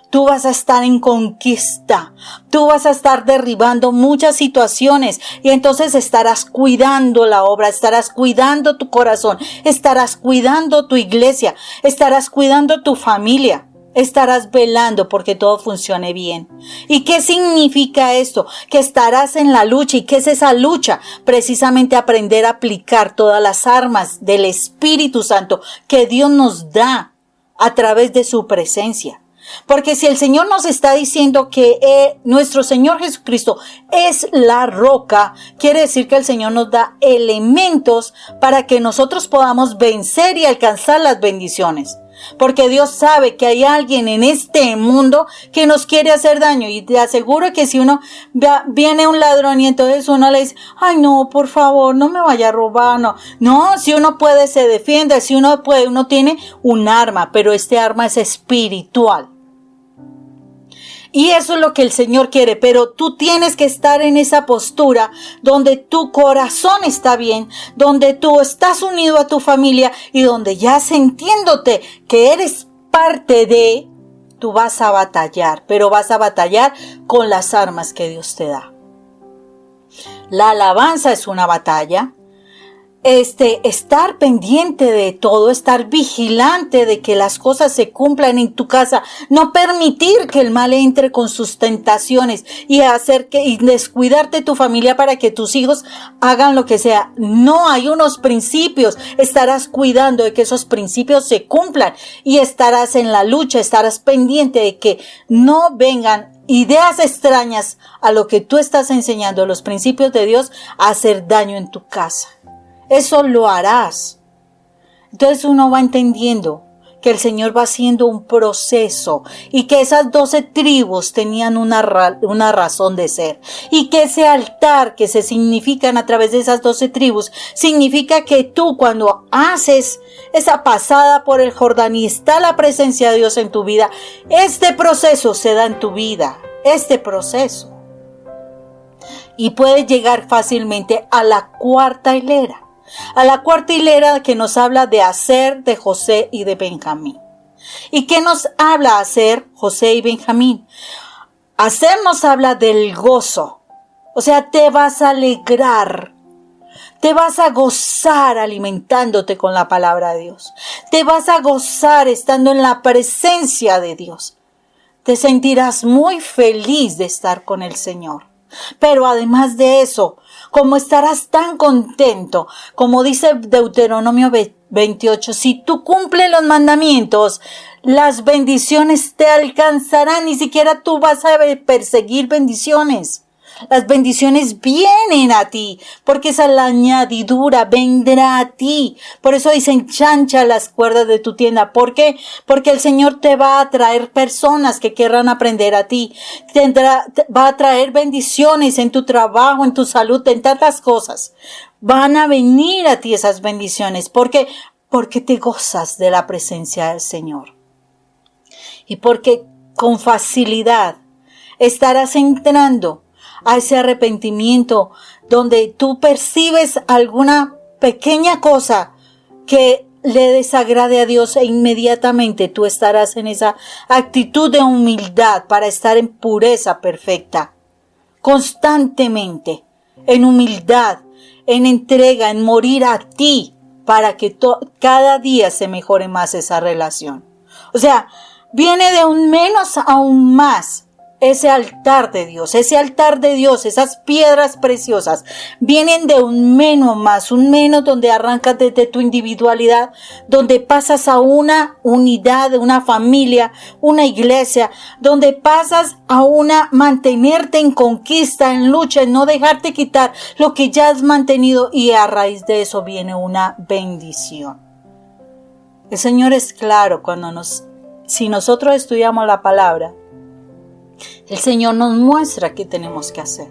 tú vas a estar en conquista, tú vas a estar derribando muchas situaciones y entonces estarás cuidando la obra, estarás cuidando tu corazón, estarás cuidando tu iglesia, estarás cuidando tu familia. Estarás velando porque todo funcione bien. ¿Y qué significa esto? Que estarás en la lucha. ¿Y qué es esa lucha? Precisamente aprender a aplicar todas las armas del Espíritu Santo que Dios nos da a través de su presencia. Porque si el Señor nos está diciendo que nuestro Señor Jesucristo es la roca, quiere decir que el Señor nos da elementos para que nosotros podamos vencer y alcanzar las bendiciones. Porque Dios sabe que hay alguien en este mundo que nos quiere hacer daño. Y te aseguro que si uno viene un ladrón y entonces uno le dice, ay no, por favor, no me vaya a robar, no. No, si uno puede se defiende, si uno puede, uno tiene un arma, pero este arma es espiritual. Y eso es lo que el Señor quiere, pero tú tienes que estar en esa postura donde tu corazón está bien, donde tú estás unido a tu familia y donde ya sintiéndote que eres parte de, tú vas a batallar, pero vas a batallar con las armas que Dios te da. La alabanza es una batalla. Estar pendiente de todo, estar vigilante de que las cosas se cumplan en tu casa, no permitir que el mal entre con sus tentaciones y descuidarte de tu familia para que tus hijos hagan lo que sea. No, hay unos principios, estarás cuidando de que esos principios se cumplan y estarás en la lucha, estarás pendiente de que no vengan ideas extrañas a lo que tú estás enseñando, los principios de Dios, a hacer daño en tu casa. Eso lo harás. Entonces uno va entendiendo que el Señor va haciendo un proceso y que esas 12 tribus tenían una razón de ser. Y que ese altar que se significan a través de esas 12 tribus significa que tú cuando haces esa pasada por el Jordán y está la presencia de Dios en tu vida, este proceso se da en tu vida. Este proceso. Y puedes llegar fácilmente a la cuarta hilera. A la cuarta hilera que nos habla de Aser, de José y de Benjamín. ¿Y qué nos habla Aser, José y Benjamín? Aser nos habla del gozo. O sea, te vas a alegrar. Te vas a gozar alimentándote con la palabra de Dios. Te vas a gozar estando en la presencia de Dios. Te sentirás muy feliz de estar con el Señor. Pero además de eso, como estarás tan contento, como dice Deuteronomio 28, si tú cumples los mandamientos, las bendiciones te alcanzarán, ni siquiera tú vas a perseguir bendiciones. Las bendiciones vienen a ti, porque esa es la añadidura, vendrá a ti. Por eso dice, ensancha las cuerdas de tu tienda. ¿Por qué? Porque el Señor te va a traer personas que querrán aprender a ti. Va a traer bendiciones en tu trabajo, en tu salud, en tantas cosas. Van a venir a ti esas bendiciones. ¿Por qué? Porque te gozas de la presencia del Señor. Y porque con facilidad estarás entrando a ese arrepentimiento donde tú percibes alguna pequeña cosa que le desagrade a Dios e inmediatamente tú estarás en esa actitud de humildad para estar en pureza perfecta, constantemente, en humildad, en entrega, en morir a ti para que cada día se mejore más esa relación. O sea, viene de un menos a un más. Ese altar de Dios, esas piedras preciosas, vienen de un menos más, un menos donde arrancas desde tu individualidad, donde pasas a una unidad, una familia, una iglesia, donde pasas a mantenerte en conquista, en lucha, en no dejarte quitar lo que ya has mantenido y a raíz de eso viene una bendición. El Señor es claro si nosotros estudiamos la palabra, el Señor nos muestra qué tenemos que hacer.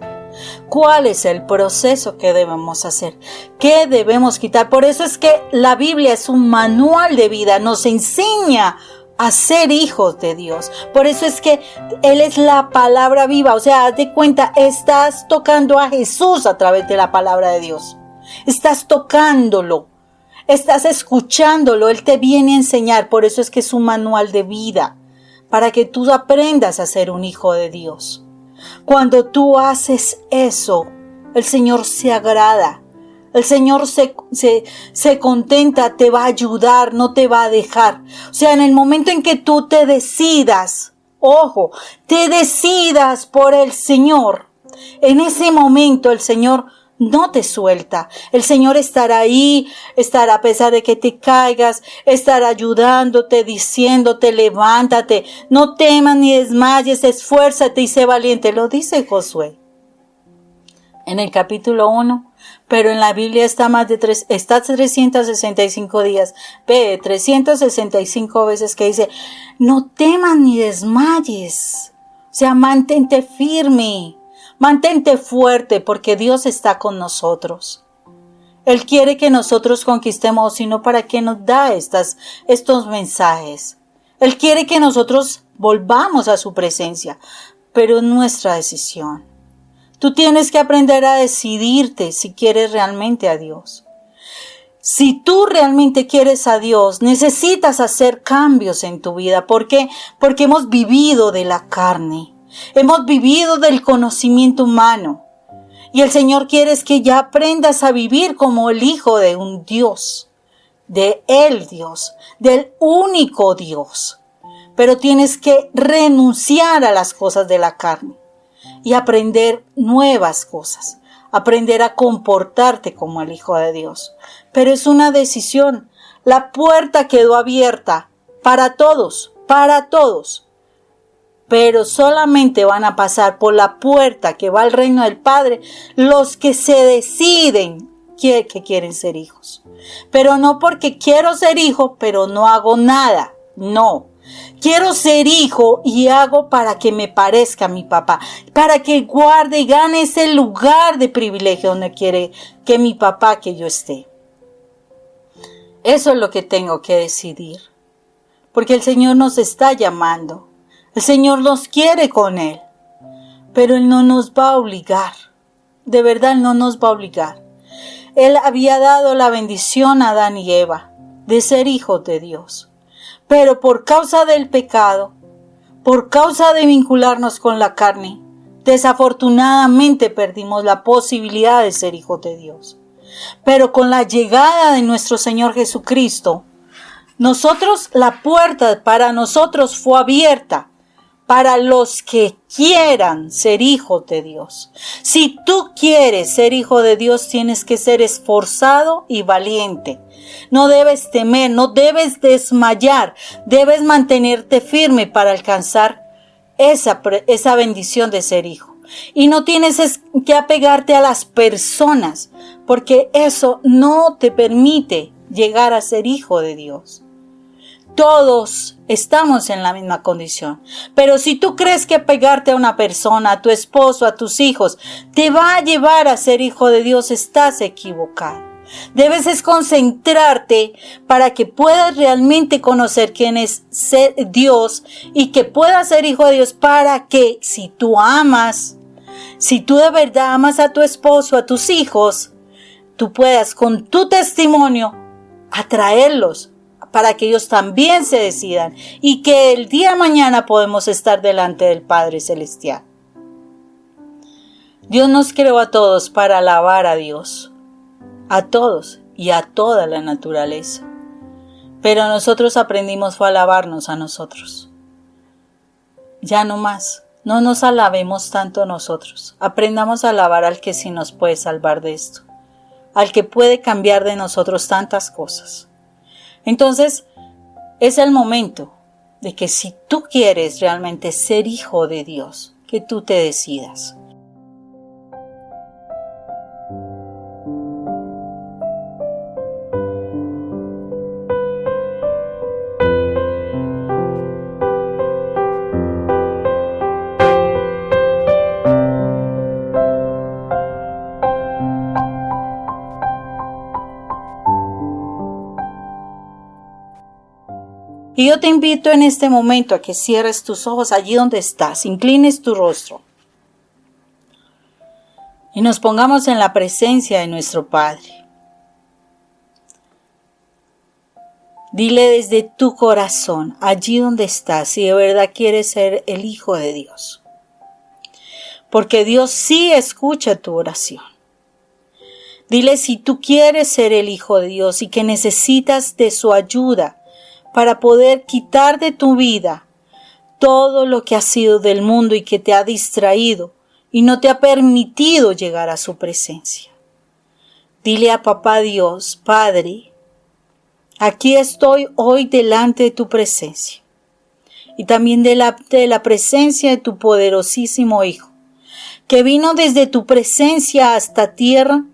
¿Cuál es el proceso que debemos hacer? ¿Qué debemos quitar? Por eso es que la Biblia es un manual de vida. Nos enseña a ser hijos de Dios. Por eso es que Él es la palabra viva. O sea, haz de cuenta, estás tocando a Jesús a través de la palabra de Dios. Estás tocándolo. Estás escuchándolo. Él te viene a enseñar. Por eso es que es un manual de vida. Para que tú aprendas a ser un hijo de Dios. Cuando tú haces eso, el Señor se agrada. El Señor se contenta, te va a ayudar, no te va a dejar. O sea, en el momento en que tú te decidas, te decidas por el Señor, en ese momento el Señor no te suelta. El Señor estará ahí, estará a pesar de que te caigas, estará ayudándote, diciéndote, levántate, no temas ni desmayes, esfuérzate y sé valiente. Lo dice Josué. en el capítulo 1, pero en la Biblia está 365 días. Ve, 365 veces que dice, no temas ni desmayes. O sea, mantente firme, mantente fuerte, porque Dios está con nosotros. Él quiere que nosotros conquistemos, sino para qué nos da estos mensajes. Él quiere que nosotros volvamos a su presencia, pero es nuestra decisión. Tú tienes que aprender a decidirte si quieres realmente a Dios. Si tú realmente quieres a Dios, necesitas hacer cambios en tu vida. ¿Por qué? Porque hemos vivido de la carne. Hemos vivido del conocimiento humano. Y el Señor quiere que ya aprendas a vivir como el hijo de un Dios. De el Dios. Del único Dios. Pero tienes que renunciar a las cosas de la carne. Y aprender nuevas cosas, aprender a comportarte como el Hijo de Dios. Pero es una decisión. La puerta quedó abierta para todos, pero solamente van a pasar por la puerta que va al reino del Padre los que se deciden que quieren ser hijos. Pero no porque quiero ser hijo, pero no hago nada, no. Quiero ser hijo y hago para que me parezca a mi papá, para que guarde y gane ese lugar de privilegio donde quiere que mi papá, que yo esté. Eso es lo que tengo que decidir, porque el Señor nos está llamando, el Señor nos quiere con Él, pero Él no nos va a obligar, de verdad Él no nos va a obligar. Él había dado la bendición a Adán y Eva de ser hijos de Dios. Pero por causa del pecado, por causa de vincularnos con la carne, desafortunadamente perdimos la posibilidad de ser hijos de Dios. Pero con la llegada de nuestro Señor Jesucristo, la puerta para nosotros fue abierta para los que quieran ser hijos de Dios. Si tú quieres ser hijo de Dios, tienes que ser esforzado y valiente. No debes temer, no debes desmayar, debes mantenerte firme para alcanzar esa bendición de ser hijo. Y no tienes que apegarte a las personas, porque eso no te permite llegar a ser hijo de Dios. Todos estamos en la misma condición. Pero si tú crees que pegarte a una persona, a tu esposo, a tus hijos, te va a llevar a ser hijo de Dios, estás equivocado. Debes concentrarte para que puedas realmente conocer quién es Dios y que puedas ser hijo de Dios, para que si tú de verdad amas a tu esposo, a tus hijos, tú puedas con tu testimonio atraerlos para que ellos también se decidan y que el día de mañana podemos estar delante del Padre Celestial. Dios nos creó a todos para alabar a Dios, a todos y a toda la naturaleza. Pero nosotros aprendimos fue a alabarnos a nosotros. Ya no más, no nos alabemos tanto nosotros. Aprendamos a alabar al que sí nos puede salvar de esto, al que puede cambiar de nosotros tantas cosas. Entonces, es el momento de que si tú quieres realmente ser hijo de Dios, que tú te decidas. Y yo te invito en este momento a que cierres tus ojos allí donde estás, inclines tu rostro y nos pongamos en la presencia de nuestro Padre. Dile desde tu corazón, allí donde estás, si de verdad quieres ser el Hijo de Dios. Porque Dios sí escucha tu oración. Dile si tú quieres ser el Hijo de Dios y que necesitas de su ayuda para poder quitar de tu vida todo lo que ha sido del mundo y que te ha distraído y no te ha permitido llegar a su presencia. Dile a Papá Dios, Padre, aquí estoy hoy delante de tu presencia y también de la presencia de tu poderosísimo Hijo, que vino desde tu presencia hasta tierra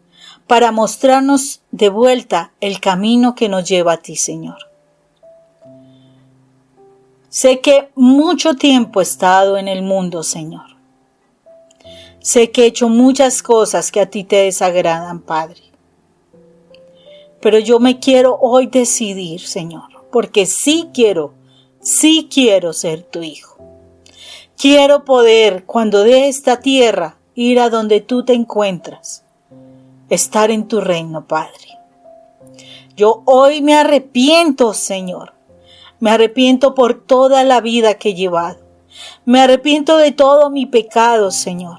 para mostrarnos de vuelta el camino que nos lleva a ti, Señor. Sé que mucho tiempo he estado en el mundo, Señor. Sé que he hecho muchas cosas que a ti te desagradan, Padre. Pero yo me quiero hoy decidir, Señor, porque sí quiero ser tu hijo. Quiero poder, cuando de esta tierra, ir a donde tú te encuentras, estar en tu reino, Padre. Yo hoy me arrepiento, Señor. Me arrepiento por toda la vida que he llevado. Me arrepiento de todo mi pecado, Señor.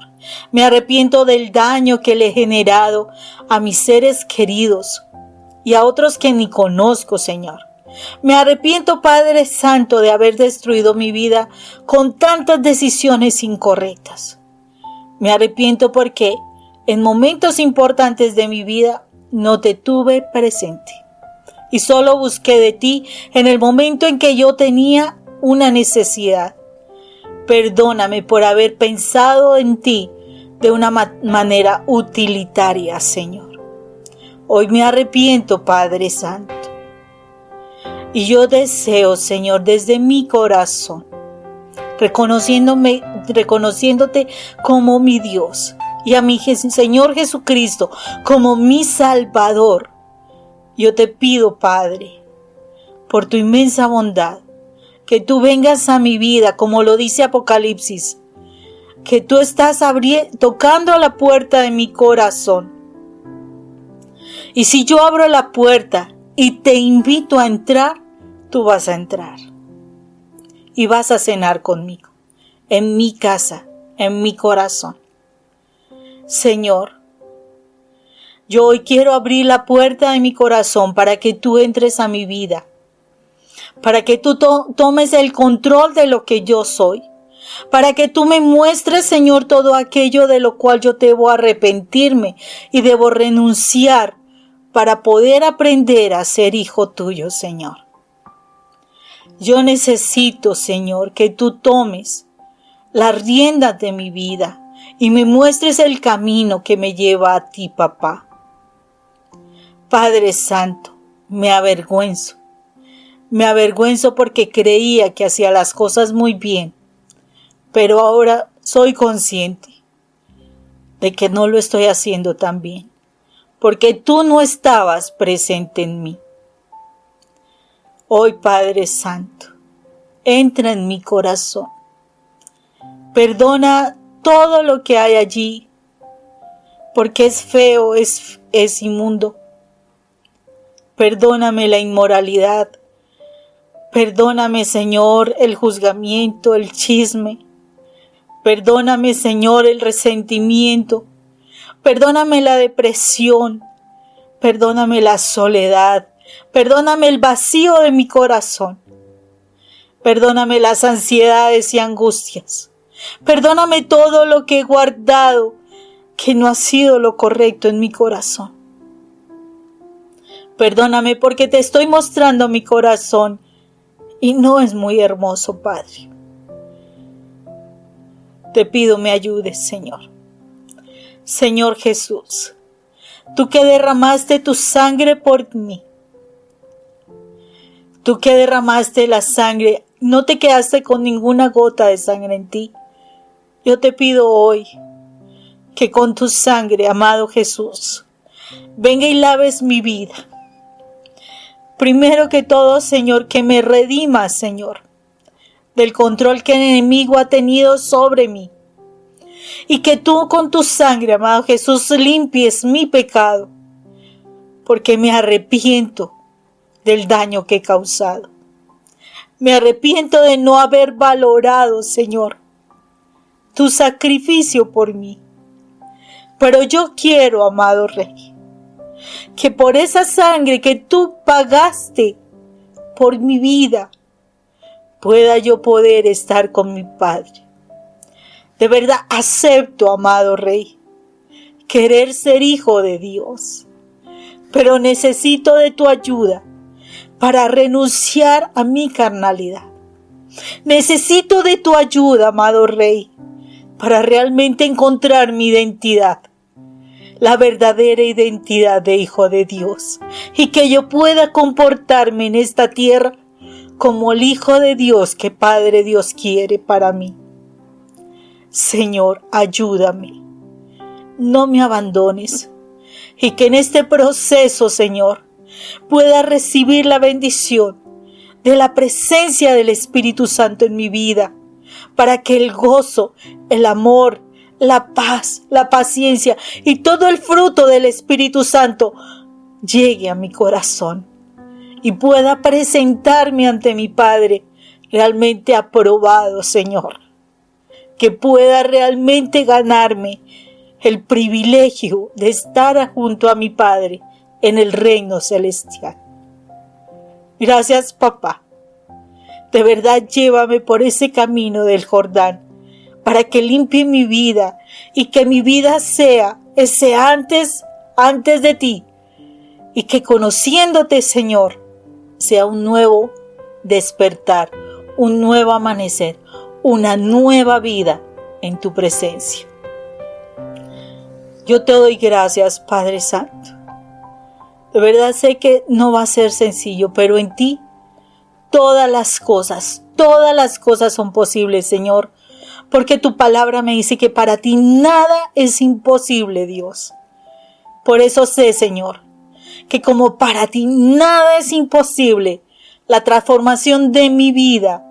Me arrepiento del daño que le he generado a mis seres queridos y a otros que ni conozco, Señor. Me arrepiento, Padre Santo, de haber destruido mi vida con tantas decisiones incorrectas. Me arrepiento porque en momentos importantes de mi vida no te tuve presente y solo busqué de ti en el momento en que yo tenía una necesidad. Perdóname por haber pensado en ti de una manera utilitaria, Señor. Hoy me arrepiento, Padre Santo. Y yo deseo, Señor, desde mi corazón, reconociéndote como mi Dios y a mi Señor Jesucristo como mi Salvador. Yo te pido, Padre, por tu inmensa bondad, que tú vengas a mi vida, como lo dice Apocalipsis, que tú estás tocando a la puerta de mi corazón. Y si yo abro la puerta y te invito a entrar, tú vas a entrar y vas a cenar conmigo, en mi casa, en mi corazón. Señor, yo hoy quiero abrir la puerta de mi corazón para que tú entres a mi vida, para que tú tomes el control de lo que yo soy, para que tú me muestres, Señor, todo aquello de lo cual yo debo arrepentirme y debo renunciar para poder aprender a ser hijo tuyo, Señor. Yo necesito, Señor, que tú tomes las riendas de mi vida y me muestres el camino que me lleva a ti, papá. Padre Santo, me avergüenzo. Me avergüenzo porque creía que hacía las cosas muy bien, pero ahora soy consciente de que no lo estoy haciendo tan bien, porque tú no estabas presente en mí. Hoy, Padre Santo, entra en mi corazón. Perdona todo lo que hay allí, porque es feo, es inmundo. Perdóname la inmoralidad. Perdóname, Señor, el juzgamiento, el chisme. Perdóname, Señor, el resentimiento. Perdóname la depresión. Perdóname la soledad. Perdóname el vacío de mi corazón. Perdóname las ansiedades y angustias. Perdóname todo lo que he guardado que no ha sido lo correcto en mi corazón. Perdóname porque te estoy mostrando mi corazón y no es muy hermoso, Padre. Te pido me ayudes, Señor. Señor Jesús, tú que derramaste tu sangre por mí, tú que derramaste la sangre, no te quedaste con ninguna gota de sangre en ti. Yo te pido hoy que con tu sangre, amado Jesús, venga y laves mi vida. Primero que todo, Señor, que me redimas, Señor, del control que el enemigo ha tenido sobre mí. Y que tú con tu sangre, amado Jesús, limpies mi pecado, porque me arrepiento del daño que he causado. Me arrepiento de no haber valorado, Señor, tu sacrificio por mí. Pero yo quiero, amado Rey, que por esa sangre que tú pagaste por mi vida, pueda yo poder estar con mi Padre. De verdad acepto, amado Rey, querer ser hijo de Dios, pero necesito de tu ayuda para renunciar a mi carnalidad. Necesito de tu ayuda, amado Rey. para realmente encontrar mi identidad, la verdadera identidad de hijo de Dios, y que yo pueda comportarme en esta tierra como el Hijo de Dios que Padre Dios quiere para mí. Señor, ayúdame, no me abandones, y que en este proceso, Señor, pueda recibir la bendición de la presencia del Espíritu Santo en mi vida, para que el gozo, el amor, la paz, la paciencia y todo el fruto del Espíritu Santo llegue a mi corazón y pueda presentarme ante mi Padre realmente aprobado, Señor. Que pueda realmente ganarme el privilegio de estar junto a mi Padre en el reino celestial. Gracias, papá. De verdad, llévame por ese camino del Jordán para que limpie mi vida y que mi vida sea ese antes de ti, y que conociéndote, Señor, sea un nuevo despertar, un nuevo amanecer, una nueva vida en tu presencia. Yo te doy gracias, Padre Santo. De verdad sé que no va a ser sencillo, pero en ti todas las cosas son posibles, Señor, porque tu palabra me dice que para ti nada es imposible, Dios. Por eso sé, Señor, que como para ti nada es imposible, la transformación de mi vida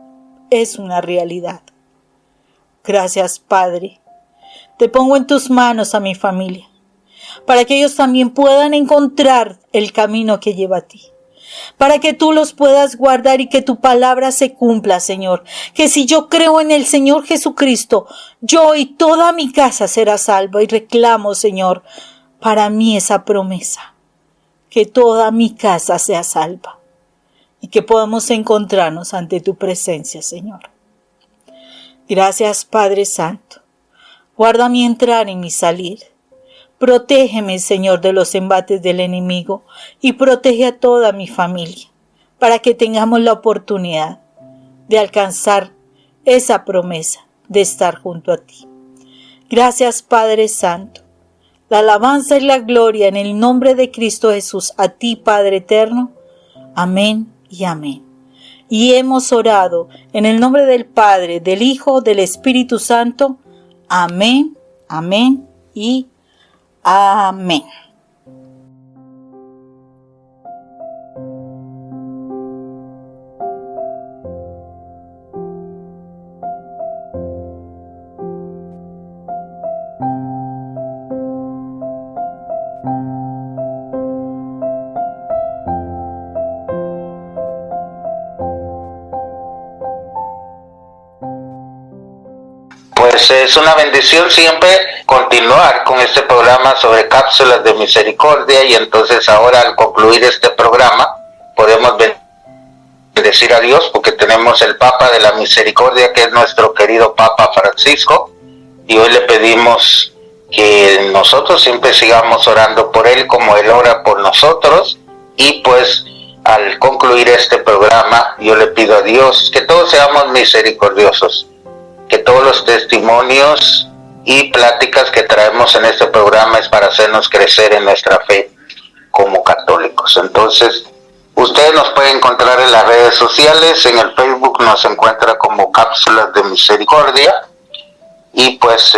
es una realidad. Gracias, Padre. Te pongo en tus manos a mi familia, para que ellos también puedan encontrar el camino que lleva a ti, para que tú los puedas guardar y que tu palabra se cumpla, Señor. Que si yo creo en el Señor Jesucristo, yo y toda mi casa será salva, y reclamo, Señor, para mí esa promesa, que toda mi casa sea salva y que podamos encontrarnos ante tu presencia, Señor. Gracias, Padre Santo. Guarda mi entrar y mi salir. Protégeme, Señor, de los embates del enemigo, y protege a toda mi familia, para que tengamos la oportunidad de alcanzar esa promesa de estar junto a ti. Gracias, Padre Santo. La alabanza y la gloria en el nombre de Cristo Jesús, a ti, Padre eterno. Amén y amén. Y hemos orado en el nombre del Padre, del Hijo, del Espíritu Santo. Amén, amén y amén. Pues es una bendición siempre continuar con este programa sobre cápsulas de misericordia, y entonces ahora al concluir este programa podemos bendecir a Dios porque tenemos el Papa de la Misericordia, que es nuestro querido Papa Francisco, y hoy le pedimos que nosotros siempre sigamos orando por él como él ora por nosotros. Y pues al concluir este programa yo le pido a Dios que todos seamos misericordiosos, que todos los testimonios y pláticas que traemos en este programa es para hacernos crecer en nuestra fe como católicos. Entonces, ustedes nos pueden encontrar en las redes sociales. En el Facebook nos encuentra como Cápsulas de Misericordia, y pues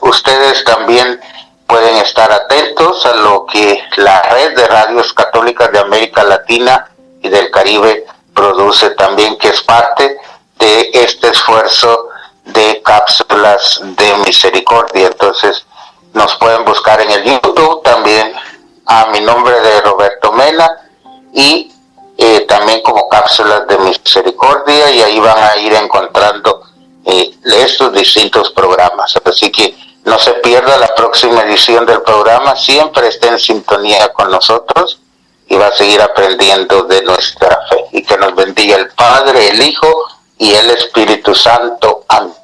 ustedes también pueden estar atentos a lo que la red de radios católicas de América Latina y del Caribe produce también, que es parte de este esfuerzo de Cápsulas de Misericordia. Entonces nos pueden buscar en el YouTube también a mi nombre de Roberto Mena, y también como Cápsulas de Misericordia, y ahí van a ir encontrando estos distintos programas. Así que no se pierda la próxima edición del programa, siempre esté en sintonía con nosotros y va a seguir aprendiendo de nuestra fe. Y que nos bendiga el Padre, el Hijo y el Espíritu Santo. Amén.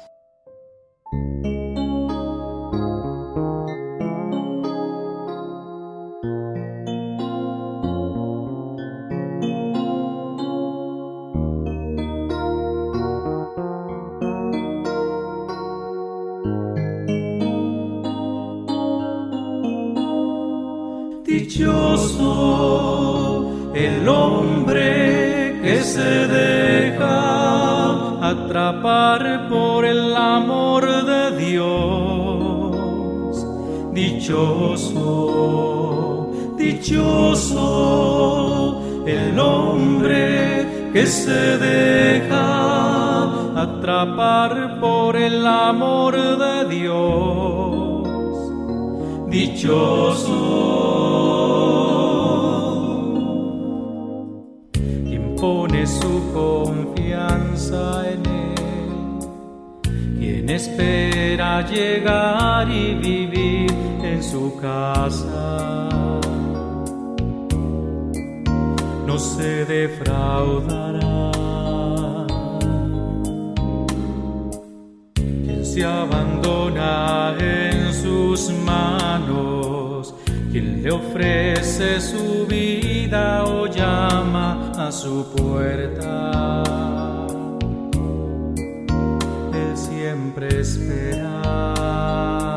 Dichoso el hombre que se deja atrapar por el amor de Dios. Dichoso, dichoso el hombre que se deja atrapar por el amor de Dios. Dichoso quien pone su confianza en Él, quien espera llegar y vivir en su casa. No se defraudará. Quien se abandona en sus manos, quien le ofrece su vida o llama a su puerta, Él siempre espera.